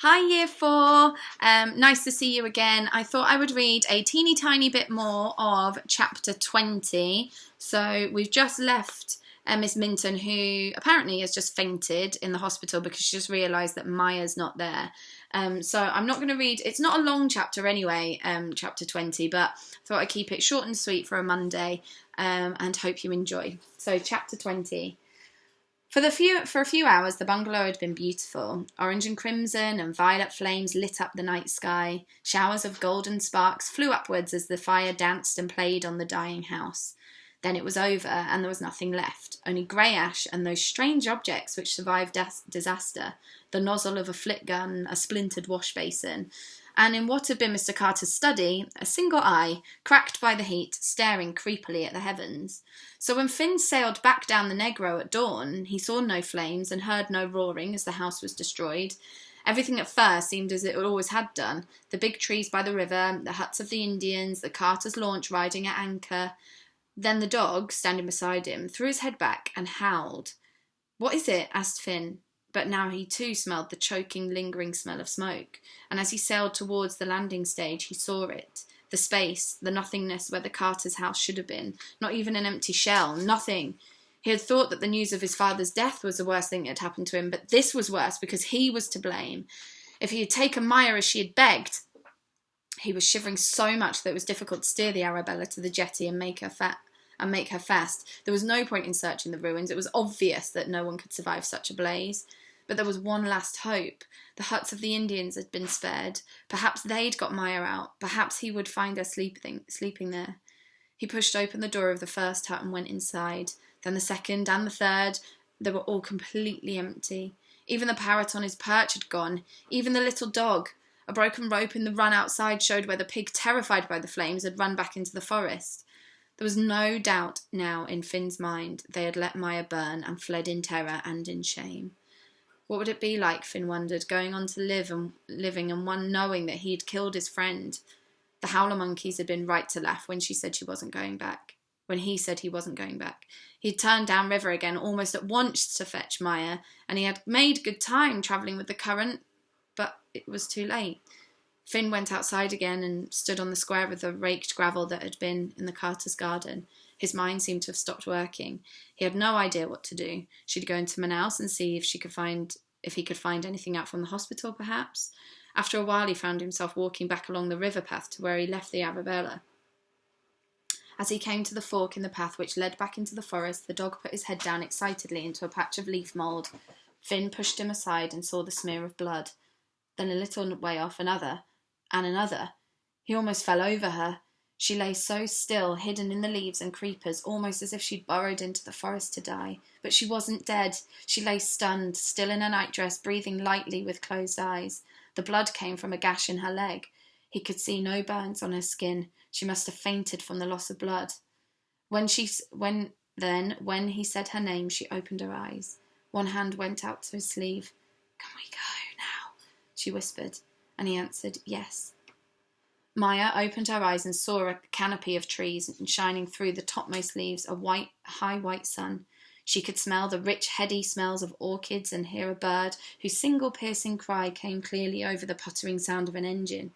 Hi Year 4, nice to see you again. I thought I would read a teeny tiny bit more of chapter 20. So we've just left Miss Minton, who apparently has just fainted in the hospital because she just realised that Maya's not there. So I'm not going to read, it's not a long chapter anyway, chapter 20, but I thought I'd keep it short and sweet for a Monday and hope you enjoy. So chapter 20. For a few hours, the bungalow had been beautiful. Orange and crimson and violet flames lit up the night sky. Showers of golden sparks flew upwards as the fire danced and played on the dying house. Then it was over, and there was nothing left, only grey ash and those strange objects which survived disaster, the nozzle of a flit gun, a splintered wash basin, and in what had been Mr. Carter's study, a single eye, cracked by the heat, staring creepily at the heavens. So when Finn sailed back down the Negro at dawn, he saw no flames and heard no roaring as the house was destroyed. Everything at first seemed as it always had done. The big trees by the river, the huts of the Indians, the Carter's launch riding at anchor. Then the dog, standing beside him, threw his head back and howled. "What is it?" asked Finn. But now he too smelled the choking, lingering smell of smoke, and as he sailed towards the landing stage, he saw it. The space, the nothingness where the Carter's house should have been. Not even an empty shell, nothing. He had thought that the news of his father's death was the worst thing that had happened to him, but this was worse because he was to blame. If he had taken Maya as she had begged, he was shivering so much that it was difficult to steer the Arabella to the jetty and make her fast. There was no point in searching the ruins. It was obvious that no one could survive such a blaze. But there was one last hope. The huts of the Indians had been spared. Perhaps they'd got Maya out. Perhaps he would find her sleeping there. He pushed open the door of the first hut and went inside. Then the second and the third. They were all completely empty. Even the parrot on his perch had gone. Even the little dog. A broken rope in the run outside showed where the pig, terrified by the flames, had run back into the forest. There was no doubt now in Finn's mind they had let Maya burn and fled in terror and in shame. What would it be like, Finn wondered, going on to living and one knowing that he'd killed his friend? The howler monkeys had been right to laugh when she said she wasn't going back. When he said he wasn't going back. He'd turned down river again almost at once to fetch Maya, and he had made good time travelling with the current, but it was too late. Finn went outside again and stood on the square of the raked gravel that had been in the Carter's garden. His mind seemed to have stopped working. He had no idea what to do. Should he go into Manaus and see if he could find anything out from the hospital, perhaps? After a while, he found himself walking back along the river path to where he left the Arabella. As he came to the fork in the path which led back into the forest, the dog put his head down excitedly into a patch of leaf mould. Finn pushed him aside and saw the smear of blood. Then a little way off, another, and another. He almost fell over her. She lay so still, hidden in the leaves and creepers, almost as if she'd burrowed into the forest to die. But she wasn't dead. She lay stunned, still in her nightdress, breathing lightly with closed eyes. The blood came from a gash in her leg. He could see no burns on her skin. She must have fainted from the loss of blood. When he said her name, she opened her eyes. One hand went out to his sleeve. "Can we go now?" she whispered, and he answered, "Yes." Maya opened her eyes and saw a canopy of trees, and shining through the topmost leaves a high white sun. She could smell the rich, heady smells of orchids and hear a bird whose single piercing cry came clearly over the puttering sound of an engine.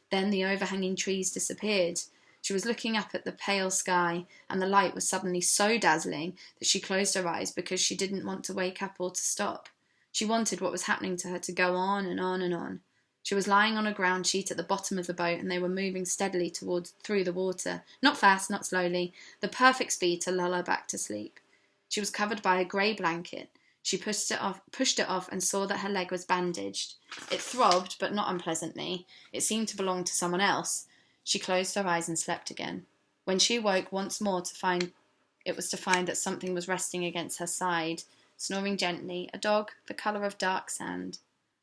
Then the overhanging trees disappeared. She was looking up at the pale sky, and the light was suddenly so dazzling that she closed her eyes because she didn't want to wake up or to stop. She wanted what was happening to her to go on and on and on. She was lying on a ground sheet at the bottom of the boat, and they were moving steadily through the water. Not fast, not slowly, the perfect speed to lull her back to sleep. She was covered by a grey blanket. She pushed it off and saw that her leg was bandaged. It throbbed, but not unpleasantly. It seemed to belong to someone else. She closed her eyes and slept again. When she awoke once more to find that something was resting against her side, snoring gently, a dog the colour of dark sand.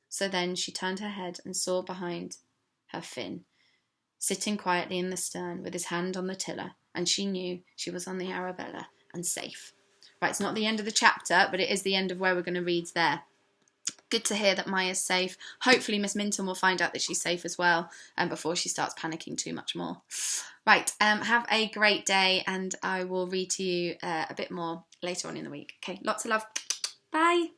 So then she turned her head and saw behind her Finn, sitting quietly in the stern with his hand on the tiller, and she knew she was on the Arabella and safe. Right, it's not the end of the chapter, but it is the end of where we're going to read there. Good to hear that Maya's safe. Hopefully Miss Minton will find out that she's safe as well before she starts panicking too much more. Right, have a great day, and I will read to you a bit more later on in the week. Okay, lots of love. Bye.